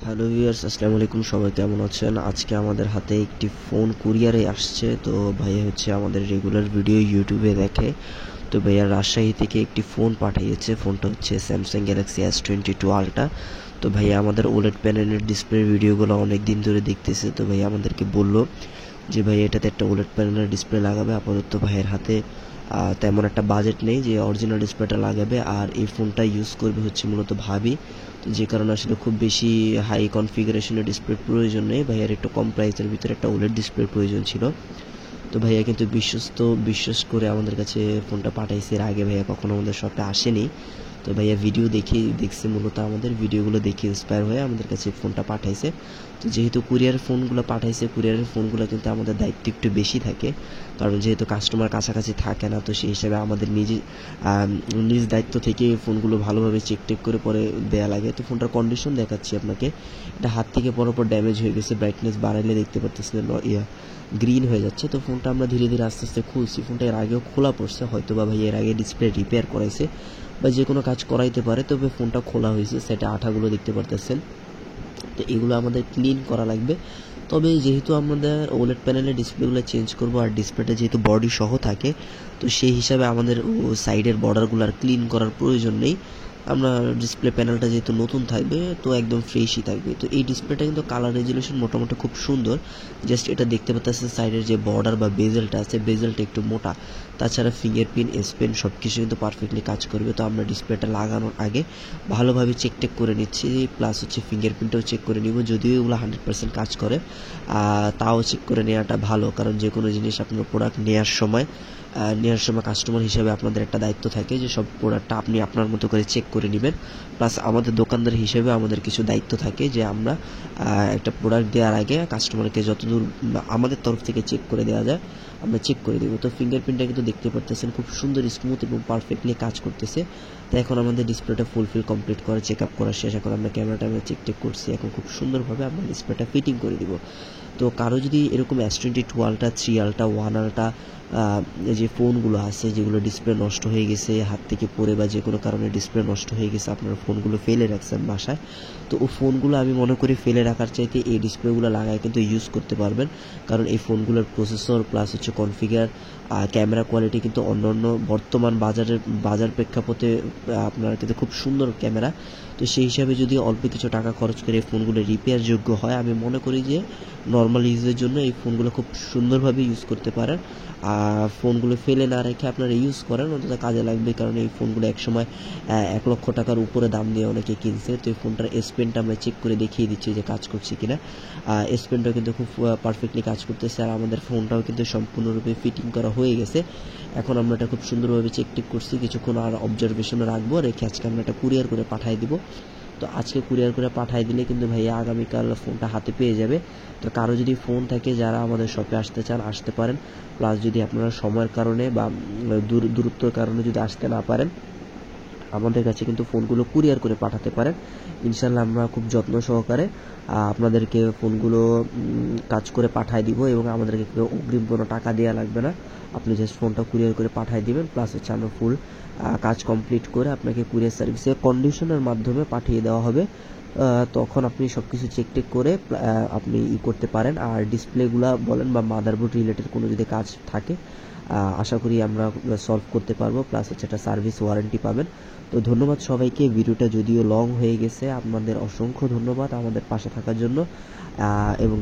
Hello viewers, আসসালামু আলাইকুম। সবাই কেমন আছেন? আজকে আমাদের হাতে একটি ফোন কুরিয়ারে আসছে। তো ভাইয়া হচ্ছে আমাদের রেগুলার ভিডিও ইউটিউবে দেখে। তো ভাইয়া রাজশাহী থেকে একটি ফোন পাঠিয়েছে। ফোনটা হচ্ছে স্যামসাং গ্যালাক্সি S22 আলট্রা। তো ভাইয়া আমাদের ওলেড প্যানেলের ডিসপ্লে ভিডিওগুলো অনেক দিন ধরে দেখতেছে। তো ভাইয়া আমাদেরকে বলল যে ভাই এটাতে একটা ওলেড প্যানেলের ডিসপ্লে লাগাবে। আপাতত ভাইয়ের হাতে তেমন একটা বাজেট নেই যে অরিজিনাল ডিসপ্লেটা লাগাবে, আর এই ফোনটা ইউজ করবে হচ্ছে মূলত ভাবি। তো যে কারণে আসলে খুব বেশি হাই কনফিগারেশনের ডিসপ্লের প্রয়োজন নেই, ভাইয়ার একটু কম প্রাইসের ভিতরে একটা ওলেড ডিসপ্লের প্রয়োজন ছিল। তো ভাইয়া কিন্তু বিশ্বাস করে আমাদের কাছে ফোনটা পাঠাইছে। এর আগে ভাইয়া কখনো আমাদের শপে আসেনি। তো ভাইয়া ভিডিও দেখছে, মূলত আমাদের ভিডিওগুলো দেখে ইন্সপায়ার হয়ে আমাদের কাছে ফোনটা পাঠাইছে। তো যেহেতু কুরিয়ারের ফোনগুলো পাঠাইছে, কুরিয়ারের ফোনগুলো কিন্তু আমাদের দায়িত্ব একটু বেশি থাকে, কারণ যেহেতু কাস্টমার কাছাকাছি থাকে না। তো সেই হিসাবে আমাদের নিজ দায়িত্ব থেকে ফোনগুলো ভালোভাবে চেক করে পরে দেয়া লাগে। তো ফোনটার কন্ডিশন দেখাচ্ছি আপনাকে। এটা হাত থেকে পরপর ড্যামেজ হয়ে গেছে, ব্রাইটনেস বাড়াইলে দেখতে পারতেছিলেন গ্রিন হয়ে যাচ্ছে। তো ফোনটা আমরা ধীরে ধীরে আস্তে আস্তে খুলছি। ফোনটা এর আগেও খোলা পড়ছে, হয়তো বা ভাই এর আগে ডিসপ্লে রিপেয়ার করাইছে বা যে কোনো কাজ করাইতে পারে। তবে ফোনটা খোলা হয়েছে, সেটা আঠাগুলো দেখতে পারতেছেন। তো এগুলো আমাদের ক্লিন করা লাগবে। তবে যেহেতু আমাদের ওলেড প্যানেলের ডিসপ্লেগুলো চেঞ্জ করব, আর ডিসপ্লেটা যেহেতু বডি সহ থাকে, তো সেই হিসাবে আমাদের সাইডের বর্ডারগুলো আর ক্লিন করার প্রয়োজন নেই। আমরা ডিসপ্লে প্যানেলটা যেহেতু নতুন থাকবে, তো একদম ফ্রেশই থাকবে। তো এই ডিসপ্লেটা কিন্তু কালার রেজুলেশন মোটামুটি খুব সুন্দর। জাস্ট এটা দেখতে পাচ্ছেন সাইডের যে বর্ডার বা বেজেলটা আছে, বেজেলটা একটু মোটা। তাছাড়া ফিঙ্গারপ্রিন্ট, এস পেন সব কিছু কিন্তু পারফেক্টলি কাজ করবে। তো আমরা ডিসপ্লেটা লাগানোর আগে ভালোভাবে চেক করে নিচ্ছি, প্লাস হচ্ছে ফিঙ্গারপ্রিন্টটাও চেক করে নিব। যদিও এগুলো 100% কাজ করে, তাও চেক করে নেওয়াটা ভালো, কারণ যে কোনো জিনিস আপনার প্রোডাক্ট নেওয়ার সময় কাস্টমার হিসেবে আপনাদের একটা দায়িত্ব থাকে যে সব প্রোডাক্টটা আপনি আপনার মতো করে চেক করে নেবেন। প্লাস আমাদের দোকানদার হিসেবে আমাদের কিছু দায়িত্ব থাকে যে আমরা একটা প্রোডাক্ট দেওয়ার আগে কাস্টমারকে যতদূর আমাদের তরফ থেকে চেক করে দেওয়া যায় আমরা চেক করে দেবো। তো ফিঙ্গারপ্রিন্টটা কিন্তু দেখতে পারতেছেন খুব সুন্দর, স্মুথ এবং পারফেক্টলি কাজ করতেছে। তো এখন আমাদের ডিসপ্লেটা ফুলফিল কমপ্লিট করে চেক আপ করা শেষ। এখন আমরা ক্যামেরাটা চেক করছি, এখন খুব সুন্দরভাবে আমরা ডিসপ্লেটা ফিটিং করে দিব। তো কারো যদি এরকম S22 আলট্রা, 3 আলট্রা, 1 আলট্রা যে ফোনগুলো আছে যেগুলো ডিসপ্লে নষ্ট হয়ে গেছে হাত থেকে পড়ে, বা যে কোনো কারণে ডিসপ্লে নষ্ট হয়ে গেছে, আপনারা ফোনগুলো ফেলে রাখছেন বাসায়, তো ও ফোনগুলো আমি মনে করি ফেলে রাখার চাইতে এই ডিসপ্লেগুলো লাগায় কিন্তু ইউজ করতে পারবেন। কারণ এই ফোনগুলোর প্রসেসর প্লাস হচ্ছে কনফিগার, ক্যামেরা কোয়ালিটি কিন্তু অন্যান্য বর্তমান বাজার প্রেক্ষাপটে আপনার কিন্তু খুব সুন্দর ক্যামেরা। তো সেই হিসাবে যদি অল্প কিছু টাকা খরচ করে এই ফোনগুলো রিপেয়ার যোগ্য হয়, আমি মনে করি যে নর্মাল ইউজের জন্য এই ফোনগুলো খুব সুন্দরভাবে ইউজ করতে পারেন। আর ফোনগুলো ফেলে না রেখে আপনারা ইউজ করেন, অন্তত কাজে লাগবে। কারণ এই ফোনগুলো একসময় 1 লক্ষ টাকার উপরে দাম দিয়ে অনেকে কিনছে। তো এই ফোনটার এস পেনটা আমরা চেক করে দেখিয়ে দিচ্ছি যে কাজ করছে কিনা। এস পেনটাও কিন্তু খুব পারফেক্টলি কাজ করতেছে, আর আমাদের ফোনটাও কিন্তু সম্পূর্ণরূপে ফিটিং করা হয়ে গেছে। এখন আমরা এটা খুব সুন্দরভাবে চেক করছি, কিছুক্ষণ আর অবজারভেশনে রাখবো, রেখে আজকে আমরা এটা কুরিয়ার করে পাঠিয়ে দিব। তো আজকে কুরিয়ার করে পাঠিয়ে দিলে কিন্তু ভাইয়া আগামীকাল ফোনটা হাতে পেয়ে যাবে। তো কারো যদি ফোন থাকে যারা আমাদের শপে আসতে চান আসতে পারেন। প্লাস যদি আপনারা সময়ের কারণে বা দূরত্বের কারণে যদি আসতে না পারেন, আমাদের কাছে কিন্তু ফোনগুলো কুরিয়ার করে পাঠাতে পারেন। ইনশাল্লাহ আমরা খুব যত্ন সহকারে আপনাদেরকে ফোনগুলো কাজ করে পাঠিয়ে দিব, এবং আমাদেরকে কেউ অগ্রিম কোনো টাকা দেওয়া লাগবে না। আপনি জাস্ট ফোনটা কুরিয়ার করে পাঠিয়ে দিবেন, প্লাস হচ্ছে আমরা ফুল কাজ কমপ্লিট করে আপনাকে কুরিয়ার সার্ভিসের কন্ডিশনের মাধ্যমে পাঠিয়ে দেওয়া হবে। তখন আপনি সব কিছু চেক করে আপনি করতে পারেন। আর ডিসপ্লেগুলা বলেন বা মাদারবোর্ড রিলেটেড কোনো যদি কাজ থাকে, আশা করি আমরা সলভ করতে পারবো। প্লাস হচ্ছে একটা সার্ভিস ওয়ারেন্টি পাবেন। তো ধন্যবাদ সবাইকে। ভিডিওটা যদিও লং হয়ে গেছে, আপনাদের অসংখ্য ধন্যবাদ আমাদের পাশে থাকার জন্য, এবং